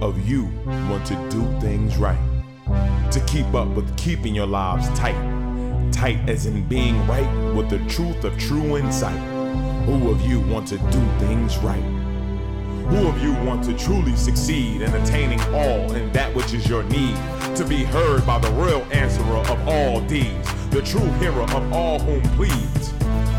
of you want to do things right? To keep up with keeping your lives tight. Tight as in being right with the truth of true insight. Who of you want to do things right? Who of you want to truly succeed in attaining all in that which is your need? To be heard by the real answerer of all deeds, the true hero of all whom pleads.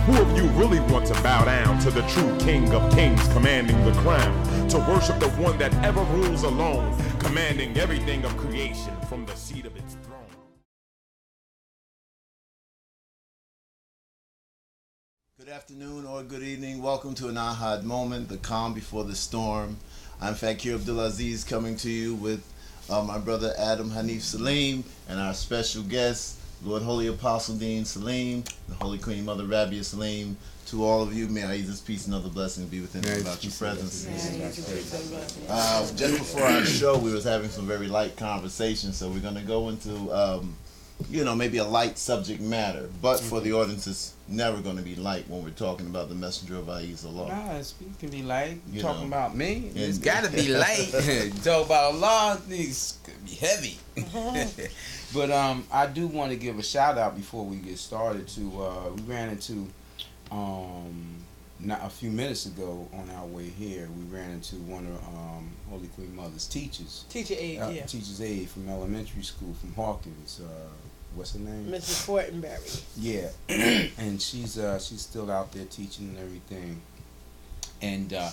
Who of you really want to bow down to the true King of Kings commanding the crown? To worship the one that ever rules alone, commanding everything of creation from the seat of its throne. Good afternoon or good evening. Welcome to an A.H.A.D moment, the calm before the storm. I'm Fakir Abdulaziz coming to you with my brother Adam Hanif Saleem and our special guest, Lord Holy-Apostle Deen Saleem, the Holy Queen Mother Rabia Saleem. To all of you, may Ahezaah's peace and other blessings be within you about your presence. Just before our show, we was having some very light conversations, so we're going to go into, maybe a light subject matter. But for the audience, it's never going to be light when we're talking about the messenger of Allaah. Nah, it can be light. You talking about me? It's got to be light. Talk about Allah, it's going to be heavy. But I do want to give a shout out before we get started to we ran into not a few minutes ago on our way here. We ran into one of Holy Queen Mother's teachers. Teacher A.H.A.D. Teacher's A.H.A.D. from elementary school from Hawkins. What's her name? Mrs. Fortenberry. Yeah, and she's still out there teaching and everything. And I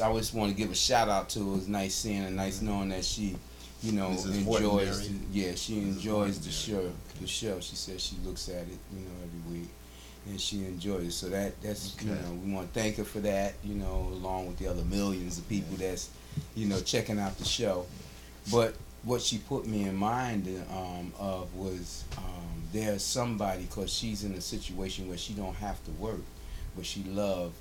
always want to give a shout out to her. It was nice seeing her, nice knowing that she, enjoys. She enjoys the show. The show. She says she looks at it, every week, and she enjoys it. So that's okay. We want to thank her for that. Along with the other millions of people that's, checking out the show. But what she put me in mind of was there's somebody, because she's in a situation where she don't have to work, but she loved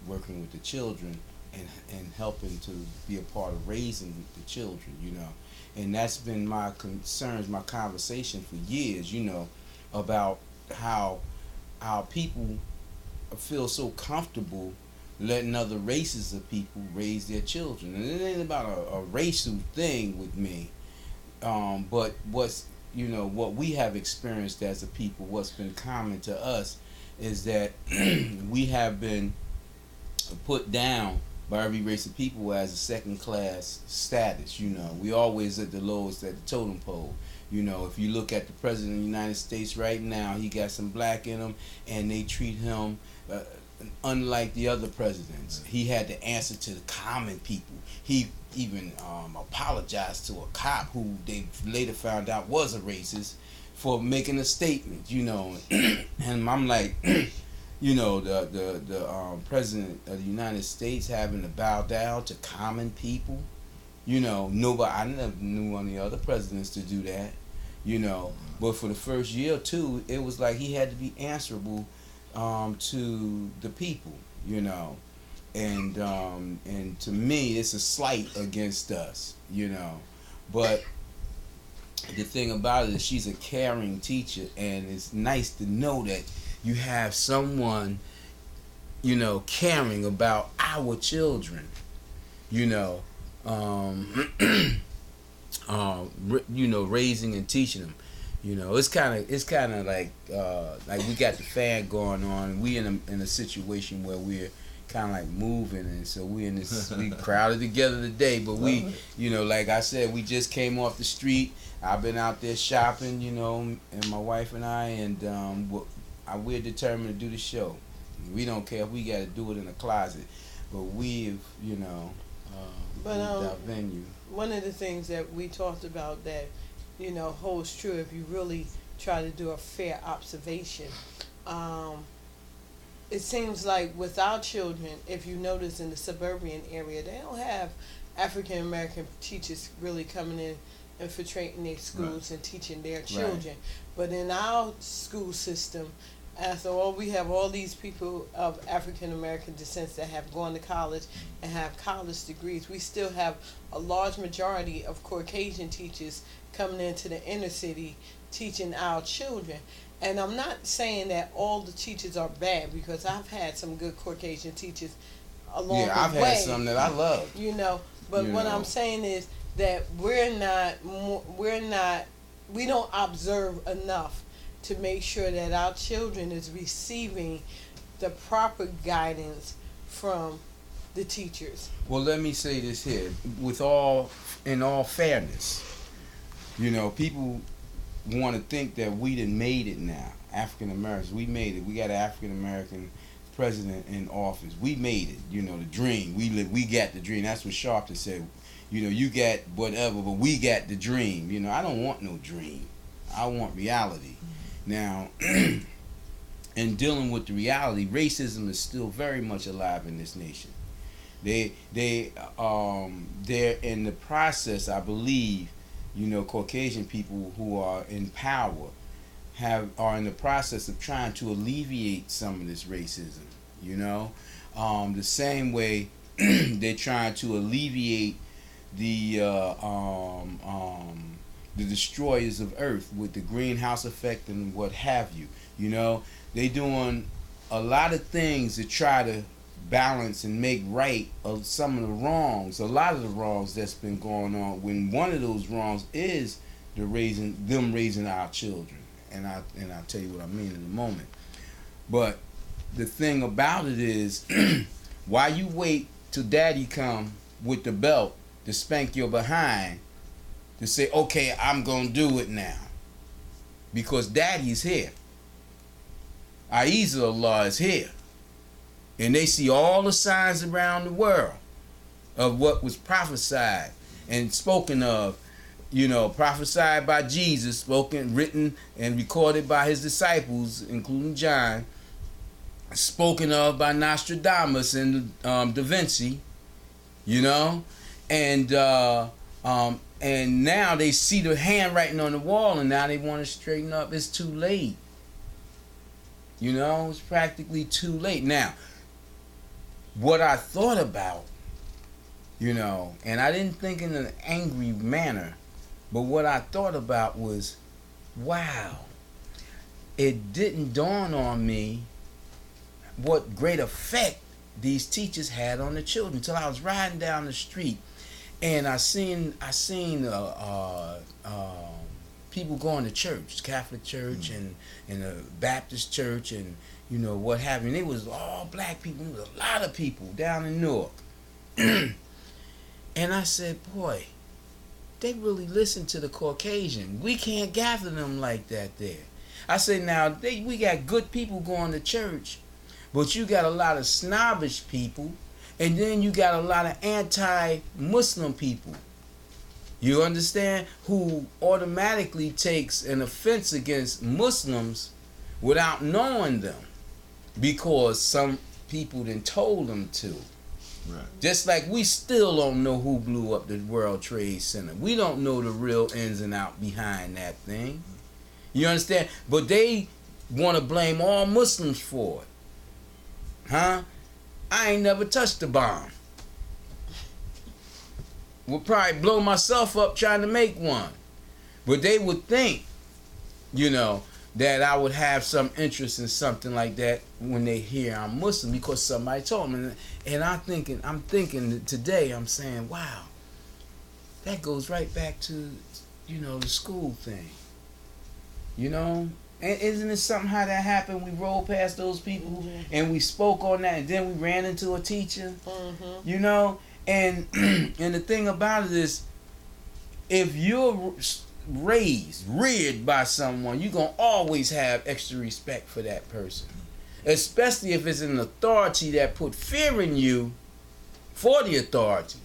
working with the children and helping to be a part of raising the children, And that's been my concerns, my conversation for years, about how our people feel so comfortable letting other races of people raise their children. And it ain't about a racial thing with me. But what's, what we have experienced as a people, what's been common to us is that we have been put down by every race of people as a second class status. We always at the lowest at the totem pole. If you look at the president of the United States right now, he got some black in him, and they treat him unlike the other presidents. He had to answer to the common people. He even apologized to a cop who they later found out was a racist for making a statement, and I'm like, the president of the United States having to bow down to common people, nobody, I never knew any other presidents to do that, but for the first year or two, it was like he had to be answerable to the people, and to me, it's a slight against us, but the thing about it is she's a caring teacher, and it's nice to know that you have someone, caring about our children, raising and teaching them. It's kind of like we got the fan going on. We in a situation where we're kind of like moving, and so we crowded together today. But we, like I said, we just came off the street. I've been out there shopping, and my wife and I, and we're determined to do the show. We don't care if we got to do it in a closet, but we've, moved our venue. One of the things that we talked about that, holds true if you really try to do a fair observation. It seems like with our children, if you notice in the suburban area, they don't have African American teachers really coming in, infiltrating their schools and teaching their children. Right. But in our school system, after all, we have all these people of African American descent that have gone to college and have college degrees. We still have a large majority of Caucasian teachers coming into the inner city teaching our children. And I'm not saying that all the teachers are bad, because I've had some good Caucasian teachers along the way. Yeah, I've had some that I love. But what I'm saying is that we don't observe enough to make sure that our children is receiving the proper guidance from the teachers. Well, let me say this here, in all fairness, people want to think that we done made it now. African Americans, we made it. We got an African American president in office. We made it. The dream. We got the dream. That's what Sharpton said. You got whatever, but we got the dream. I don't want no dream. I want reality. Now, in dealing with the reality, racism is still very much alive in this nation. They're in the process, I believe, Caucasian people who are in power are in the process of trying to alleviate some of this racism. The same way they're trying to alleviate the destroyers of Earth with the greenhouse effect and what have you. They doing a lot of things to try to balance and make right of some of the wrongs, a lot of the wrongs that's been going on. When one of those wrongs is raising our children, and I'll tell you what I mean in a moment. But the thing about it is, why you wait till daddy come with the belt to spank your behind to say, okay, I'm gonna do it now, because daddy's here. Ahezaah is here. And they see all the signs around the world of what was prophesied and spoken of, prophesied by Jesus, spoken, written, and recorded by his disciples, including John, spoken of by Nostradamus and Da Vinci, and now they see the handwriting on the wall, and now they want to straighten up. It's too late. It's practically too late. Now, what I thought about, and I didn't think in an angry manner, but what I thought about was, wow, it didn't dawn on me what great effect these teachers had on the children until I was riding down the street and I seen people going to church, Catholic church and a Baptist church and what have you. And it was all black people. There was a lot of people down in Newark. And I said, boy, they really listen to the Caucasian. We can't gather them like that there. I said, now, we got good people going to church, but you got a lot of snobbish people, and then you got a lot of anti-Muslim people. You understand? Who automatically takes an offense against Muslims without knowing them, because some people then told them to. Right. Just like we still don't know who blew up the World Trade Center. We don't know the real ins and out behind that thing. You understand? But they want to blame all Muslims for it. Huh? I ain't never touched a bomb. Would probably blow myself up trying to make one. But they would think, that I would have some interest in something like that when they hear I'm Muslim because somebody told me. And I'm thinking today, I'm saying, wow, that goes right back to, the school thing. And isn't it something how that happened? We rolled past those people and we spoke on that, and then we ran into a teacher, and the thing about it is, if you're reared by someone, you're going to always have extra respect for that person. Especially if it's an authority that put fear in you for the authority.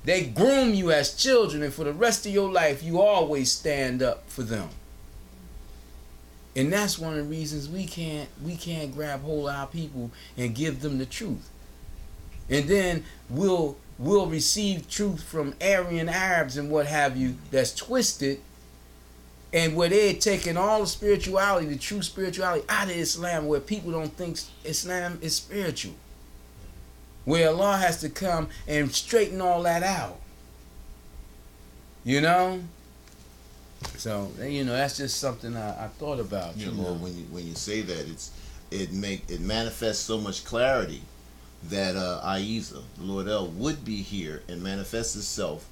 They groom you as children, and for the rest of your life, you always stand up for them. And that's one of the reasons we can't grab hold of our people and give them the truth. And then we'll receive truth from Aryan Arabs and what have you that's twisted, and where they're taking all the spirituality, the true spirituality, out of Islam, where people don't think Islam is spiritual, where Allah has to come and straighten all that out. So that's just something I thought about. When you say that, it manifests so much clarity that Ahezaah, the Lord El, would be here and manifest itself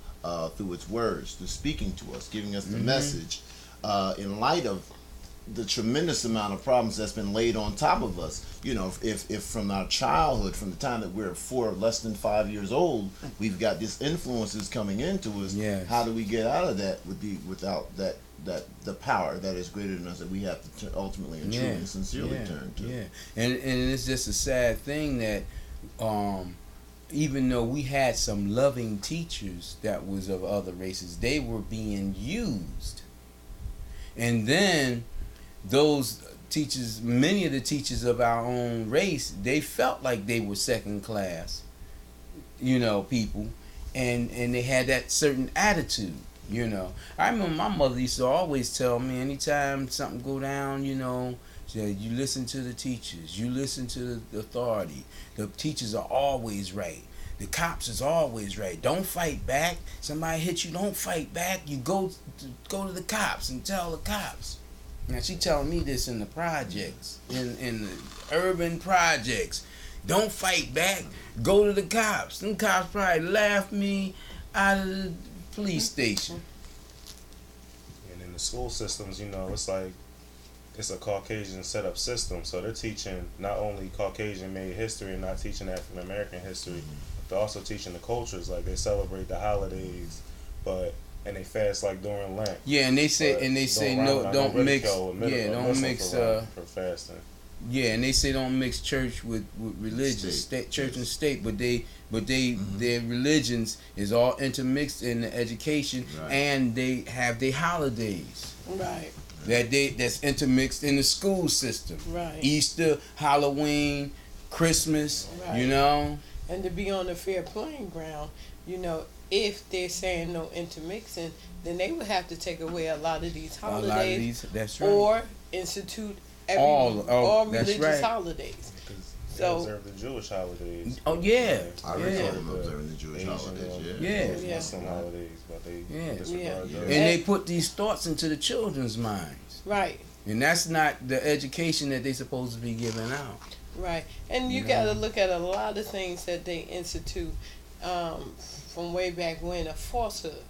through its words, through speaking to us, giving us the message in light of the tremendous amount of problems that's been laid on top of us. You know, if from our childhood, from the time that we're less than 5 years old, we've got these influences coming into us. Yes. How do we get out of that without that the power that is greater than us that we have to ultimately and truly and sincerely turn to? Yeah, and it's just a sad thing that even though we had some loving teachers that was of other races, they were being used. And then those teachers, many of the teachers of our own race, they felt like they were second class, people, and they had that certain attitude. I remember my mother used to always tell me, anytime something go down, she said, you listen to the teachers, you listen to the authority. The teachers are always right. The cops is always right. Don't fight back. Somebody hit you, don't fight back. You go to the cops and tell the cops. Now she telling me this in the projects, in the urban projects. Don't fight back. Go to the cops. Them cops probably laughed me out of the police station. And in the school systems, it's like it's a Caucasian set up system. So they're teaching not only Caucasian made history and not teaching African American history, but they're also teaching the cultures. Like they celebrate the holidays, and they fast like during Lent. Yeah, and they say don't mix. Yeah, don't mix. For fasting. Yeah, and they say don't mix church with religion, church and state. But their religions is all intermixed in the education, and they have their holidays. Right. That's intermixed in the school system. Right. Easter, Halloween, Christmas. Right. And to be on a fair playing ground, if they're saying no intermixing, then they would have to take away a lot of these holidays. That's right. Or institute all religious holidays. They observe the Jewish holidays. Oh yeah. I recall them observing the Jewish holidays. Muslim holidays, but they disregard those. And they put these thoughts into the children's minds. Right. And that's not the education that they're supposed to be giving out. Right. And you got to look at a lot of things that they institute from way back when, a falsehood.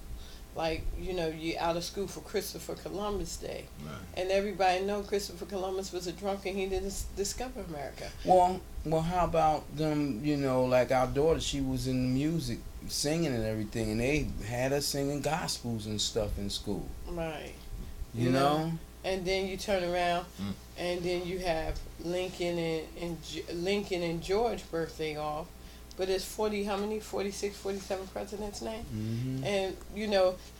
Like, you're out of school for Christopher Columbus Day. Right. And everybody know Christopher Columbus was a drunk and he didn't discover America. Well, how about them, like our daughter, she was in music, singing and everything, and they had her singing gospels and stuff in school. Right. You know? And then you turn around and then you have Lincoln and George birthday off. But it's 46, 47 presidents now? Mm-hmm. And,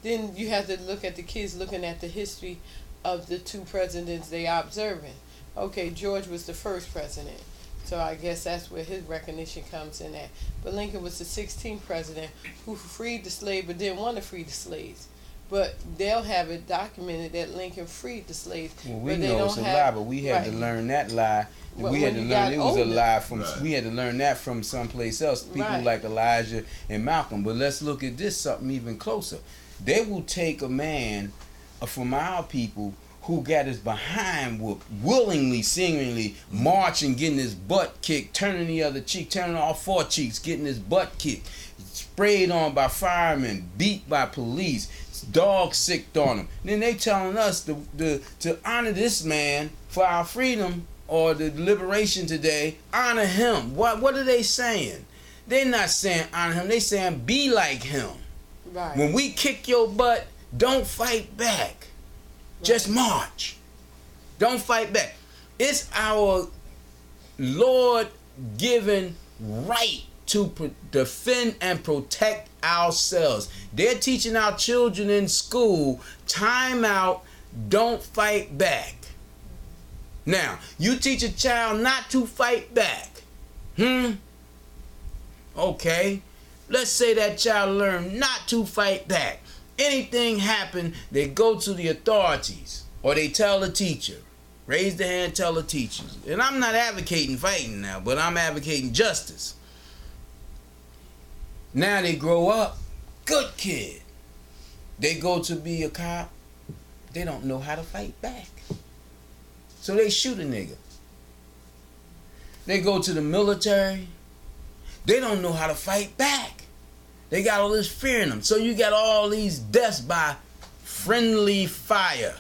then you have to look at the kids looking at the history of the two presidents they are observing. Okay, George was the first president. So I guess that's where his recognition comes in at. But Lincoln was the 16th president who freed the slave but didn't want to free the slaves. But they'll have it documented that Lincoln freed the slaves. Well, we know it's a lie, but we had to learn that lie. We had to learn it was a lie from. We had to learn that from someplace else. People like Elijah and Malcolm. But let's look at this something even closer. They will take a man from our people who got his behind whooped, willingly, seemingly marching, getting his butt kicked, turning the other cheek, turning all four cheeks, getting his butt kicked, sprayed on by firemen, beat by police, dog sicked on him. Then they telling us to honor this man for our freedom or the liberation today. Honor him. What are they saying? They're not saying honor him. They saying be like him. Right. When we kick your butt, don't fight back. Right. Just march. Don't fight back. It's our Lord given right to defend and protect ourselves. They're teaching our children in school, time out, don't fight back. Now, you teach a child not to fight back. Okay. Let's say that child learned not to fight back. Anything happen, they go to the authorities or they tell the teacher. Raise the hand, tell the teachers. And I'm not advocating fighting now, but I'm advocating justice. Now they grow up, good kid. They go to be a cop. They don't know how to fight back. So they shoot a nigga. They go to the military. they don't know how to fight back. They got all this fear in them. So you got all these deaths by friendly fire.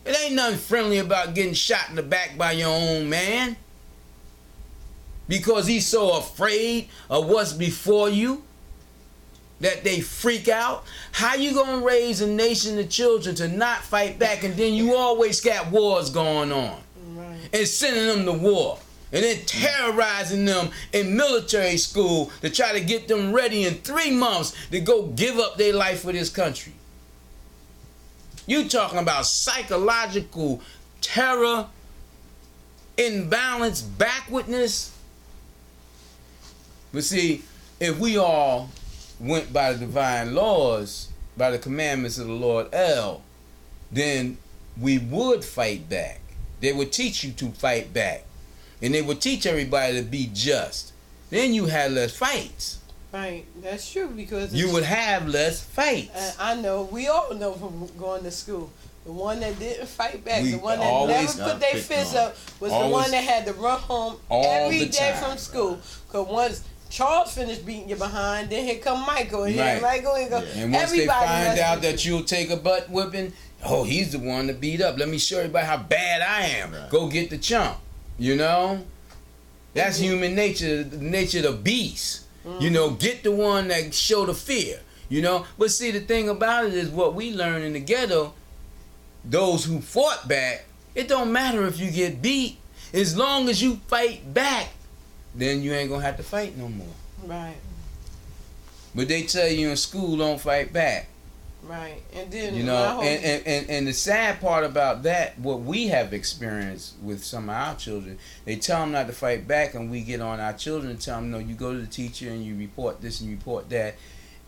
It ain't nothing friendly about getting shot in the back by your own man. Because he's so afraid of what's before you that they freak out. How you gonna raise a nation of children to not fight back, and then you always got wars going on, right, and sending them to war, and then terrorizing them in military school to try to get them ready in 3 months to go give up their life for this country? You talking about psychological terror, imbalance, backwardness. But see, if we all went by the divine laws, by the commandments of the Lord El, then we would fight back. They would teach you to fight back. And they would teach everybody to be just. Then you had less fights. Right, that's true, because you would have less fights. I know, we all know from going to school. The one that didn't fight back, the one that never put their fist up, was the one that had to run home every day from school. Because once Charles finished beating you behind, then here come Michael. And right. Michael and go. Yeah. And once they find out that you'll take a butt whipping, oh, he's the one to beat up. Let me show everybody how bad I am. Right. Go get the chump. You know? That's human nature, the nature of the beast. You know, get the one that show the fear. You know? But see, the thing about it is what we learn in the ghetto, those who fought back, it don't matter if you get beat. As long as you fight back, then you ain't gonna have to fight no more. Right. But they tell you in school, don't fight back. Right. And then, you know, and the sad part about that, what we have experienced with some of our children, they tell them not to fight back, and we get on our children and tell them, no, you go to the teacher and you report this and you report that,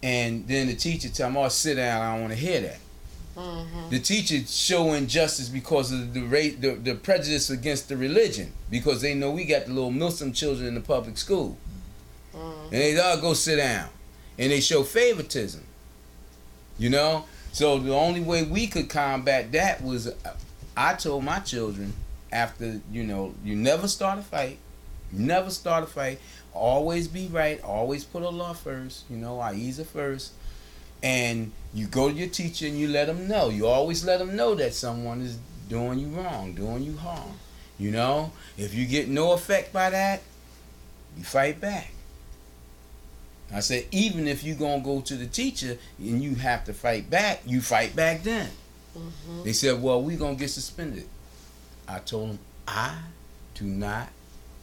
and then the teacher tell them, oh, sit down, I don't want to hear that. Mm-hmm. The teacher show injustice because of the prejudice against the religion, because they know we got the little Muslim children in the public school, and they all go sit down, and they show favoritism, you know. So the only way we could combat that was, I told my children, after, you know, you never start a fight, always be right, always put Allah first, you know, Ahezaah first. And you go to your teacher and you let them know. You always let them know that someone is doing you wrong, doing you harm. You know? If you get no effect by that, you fight back. I said, even if you're going to go to the teacher and you have to fight back, you fight back then. Mm-hmm. They said, well, we're going to get suspended. I told them, I do not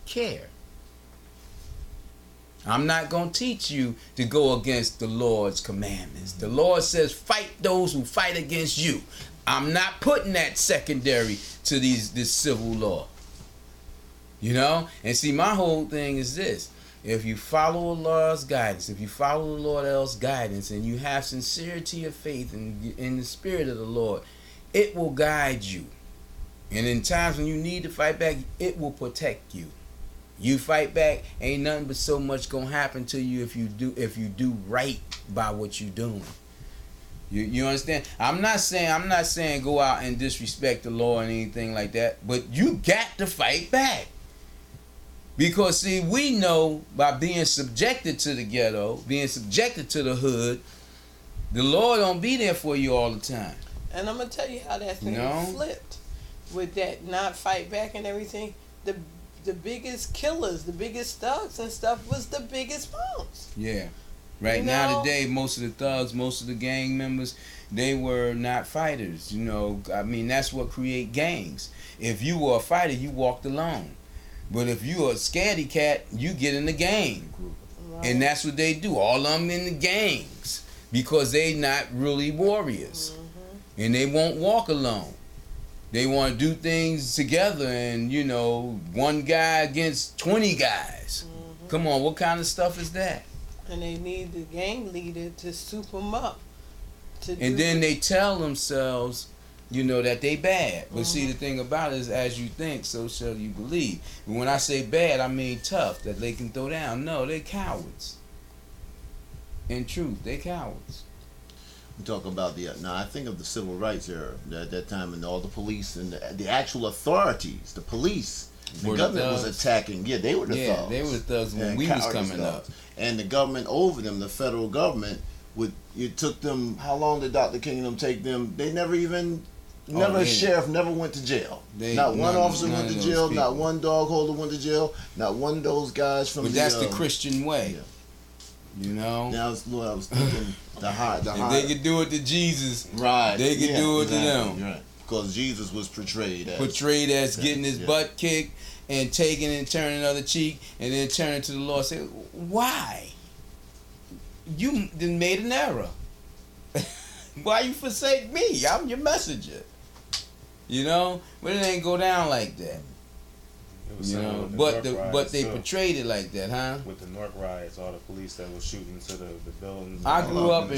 care. I'm not going to teach you to go against the Lord's commandments. The Lord says, fight those who fight against you. I'm not putting that secondary to this civil law. You know? And see, my whole thing is this. If you follow Allah's guidance, if you follow the Lord El's guidance, and you have sincerity of faith in the spirit of the Lord, it will guide you. And in times when you need to fight back, it will protect you. You fight back, ain't nothing but so much gonna happen to you if you do right by what you doing. You understand? I'm not saying go out and disrespect the law and anything like that, but you got to fight back. Because see, we know by being subjected to the ghetto, being subjected to the hood, the Lord don't be there for you all the time. And I'm gonna tell you how that thing flipped with that not fight back and everything. The biggest killers, the biggest thugs and stuff was the biggest punks. Yeah. Right now today, most of the thugs, most of the gang members, they were not fighters. You know, I mean, that's what create gangs. If you were a fighter, you walked alone. But if you are a scaredy cat, you get in the gang. Right. And that's what they do. All of them in the gangs. Because they not really warriors. Mm-hmm. And they won't walk alone. They want to do things together and, you know, one guy against 20 guys. Mm-hmm. Come on, what kind of stuff is that? And they need the gang leader to soup them up. And then they tell themselves, you know, that they bad. But see, the thing about it is, as you think, so shall you believe. And when I say bad, I mean tough, that they can throw down. No, they're cowards. In truth, they're cowards. We talk about now I think of the civil rights era at that time, and all the police and the actual authorities, the police The government was attacking. Yeah, they were the thugs. They were the thugs when we was coming up. And the government over them, the federal government, it took them. How long did Dr. King and them take them? They never even. A sheriff never went to jail. Not one officer went to jail. People. Not one dog holder went to jail. Not one of those guys from. But that's the Christian way. Yeah. You know. Now, Lord, I was thinking the heart. If they could do it to Jesus, right? They could do it to them. Right. Because Jesus was portrayed as getting his butt kicked and taking and turning the other cheek, and then turning to the Lord and say, "Why? You then made an error. Why you forsake me? I'm your messenger." You know, but it ain't go down like that. You know, but they portrayed it like that, huh? With the Newark riots, all the police that was shooting to the buildings. I grew up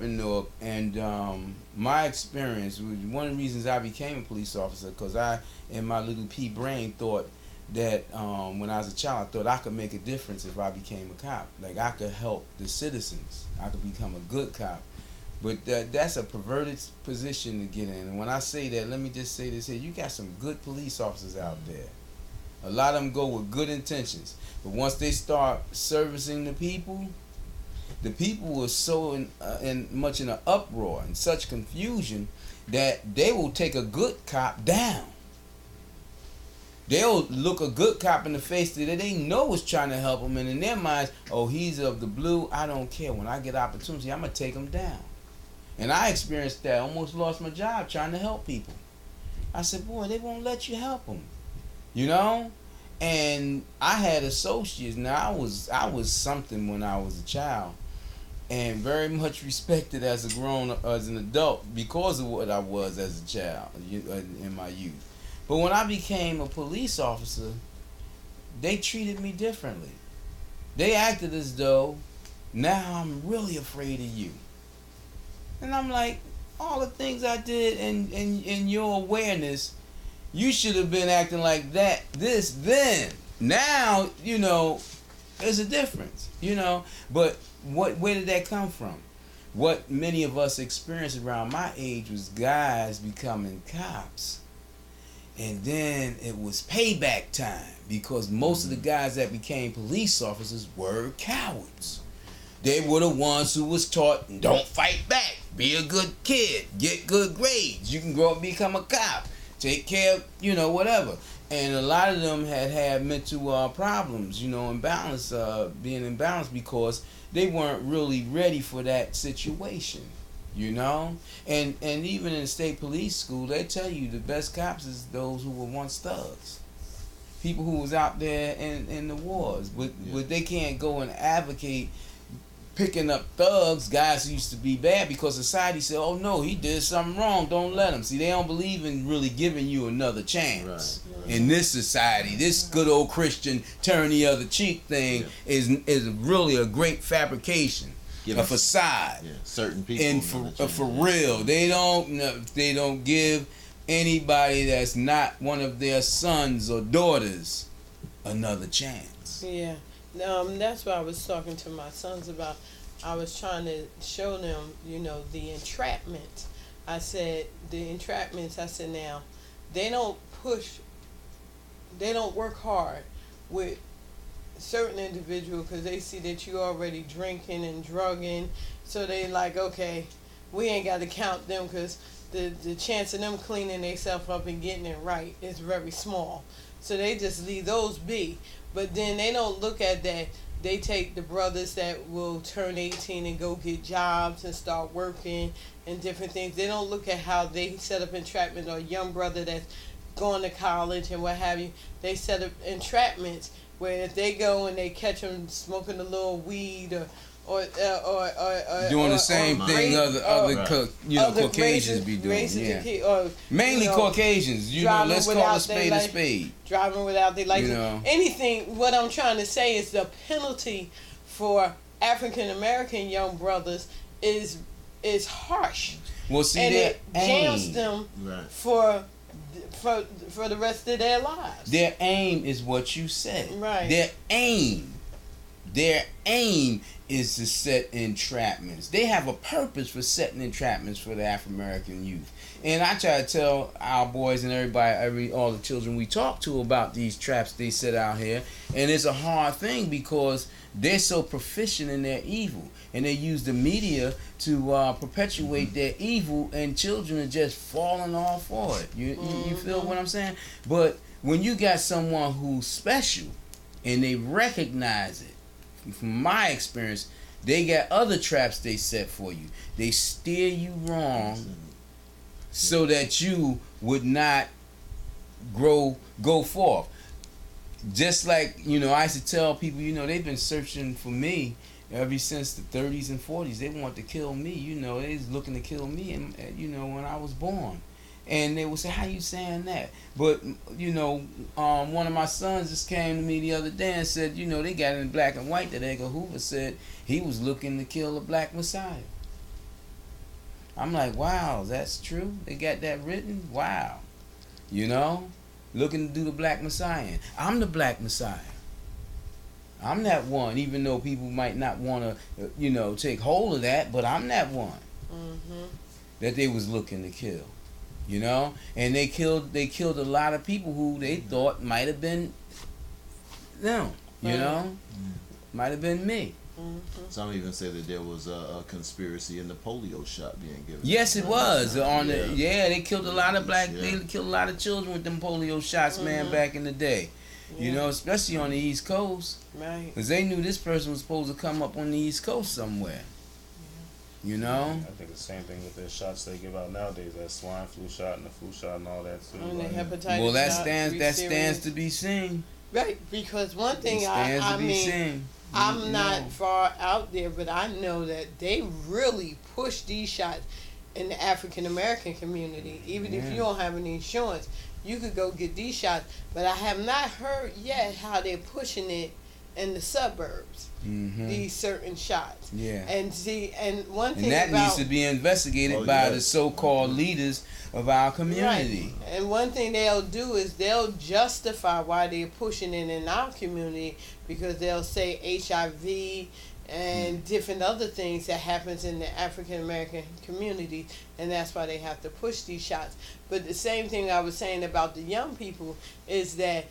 in Newark, and my experience was one of the reasons I became a police officer, because I, in my little pea brain, thought that when I was a child, I thought I could make a difference if I became a cop. Like, I could help the citizens. I could become a good cop. But that's a perverted position to get in. And when I say that, let me just say this here. You got some good police officers out there. A lot of them go with good intentions. But once they start servicing the people are so much in an uproar and such confusion that they will take a good cop down. They'll look a good cop in the face that they know is trying to help them. And in their minds, oh, he's of the blue. I don't care. When I get opportunity, I'm going to take him down. And I experienced that. I almost lost my job trying to help people. I said, boy, they won't let you help them. You know? And I had associates. Now, I was something when I was a child, and very much respected as an adult because of what I was as a child in my youth. But when I became a police officer, they treated me differently. They acted as though, now I'm really afraid of you. And I'm like, all the things I did in your awareness, you should have been acting like that then. Now, you know, there's a difference, you know. But where did that come from? What many of us experienced around my age was guys becoming cops. And then it was payback time, because most of the guys that became police officers were cowards. They were the ones who was taught, don't fight back, be a good kid, get good grades, you can grow up and become a cop, take care of, you know, whatever. And a lot of them had mental problems, you know, being imbalanced because they weren't really ready for that situation, you know. And even in the state police school, they tell you the best cops is those who were once thugs. People who was out there in the wars. But they can't go and advocate picking up thugs, guys who used to be bad, because society said, oh no, he did something wrong, don't let him. See, they don't believe in really giving you another chance. Right. In this society, this good old Christian turn the other cheek thing is really a great fabrication, a facade. Yeah. Certain people. And for real, they don't give anybody that's not one of their sons or daughters another chance. Yeah. That's what I was talking to my sons about. I was trying to show them, you know, the entrapment. I said, now, they don't work hard with certain individuals because they see that you already drinking and drugging. So they like, okay, we ain't got to count them because the chance of them cleaning themselves up and getting it right is very small. So they just leave those be. But then they don't look at that. They take the brothers that will turn 18 and go get jobs and start working and different things. They don't look at how they set up entrapment, or a young brother that's going to college and what have you. They set up entrapments where if they go and they catch them smoking a little weed or doing the same thing Caucasians be doing. Yeah. Mainly Caucasians, let's call a spade a spade. Driving without their license. Anything, what I'm trying to say is the penalty for African American young brothers is harsh. Well, see, and it jams them for the rest of their lives. Their aim is what you said. Right. Their aim. their aim is to set entrapments. They have a purpose for setting entrapments for the African American youth. And I try to tell our boys and everybody, all the children we talk to about these traps they set out here. And it's a hard thing because they're so proficient in their evil. And they use the media to perpetuate their evil, and children are just falling off for it. You feel what I'm saying? But when you got someone who's special and they recognize it, from my experience, they got other traps they set for you. They steer you wrong so that you would not go forth. Just like, I used to tell people, they've been searching for me ever since the 30s and 40s. They want to kill me, they was looking to kill me, and when I was born. And they would say, how you saying that? But, one of my sons just came to me the other day and said, they got it in black and white that Edgar Hoover said he was looking to kill a black Messiah. I'm like, wow, that's true? They got that written? Wow. Looking to do the black Messiah. I'm the black Messiah. I'm that one, even though people might not want to, take hold of that, but I'm that one that they was looking to kill. And they killed a lot of people who they thought might have been them, might have been me. Some even say that there was a conspiracy in the polio shot being given. Yes, it was. They killed a lot of they killed a lot of children with them polio shots, man, back in the day. Especially on the East Coast. Right. Because they knew this person was supposed to come up on the East Coast somewhere. I think the same thing with the shots they give out nowadays, that swine flu shot and the flu shot and all that too. And the hepatitis well, that shot, stands to be seen. Right, because one thing seen. I'm not far out there, but I know that they really push these shots in the African American community. Even if you don't have any insurance, you could go get these shots. But I have not heard yet how they're pushing it in the suburbs. These certain shots. Yeah. And one thing and that about, needs to be investigated by the so-called leaders of our community. Right. And one thing they'll do is they'll justify why they're pushing it in our community, because they'll say HIV and different other things that happens in the African American community, and that's why they have to push these shots. But the same thing I was saying about the young people is that,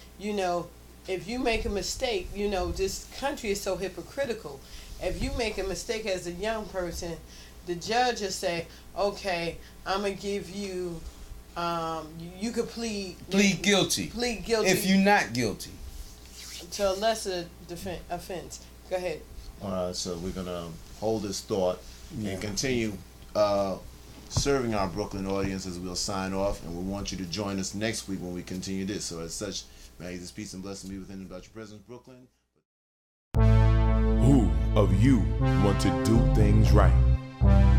if you make a mistake, this country is so hypocritical. If you make a mistake as a young person, the judge will say, okay, I'm going to give you, you could plead guilty. Plead guilty. If you're not guilty. To a lesser offense. Go ahead. All right, so we're going to hold this thought and continue serving our Brooklyn audience as we'll sign off. And we want you to join us next week when we continue this. So as such, may this peace and blessing be within and about your presence, Brooklyn. Who of you want to do things right?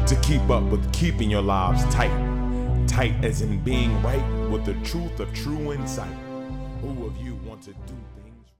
To keep up with keeping your lives tight. Tight as in being right with the truth of true insight. Who of you want to do things right?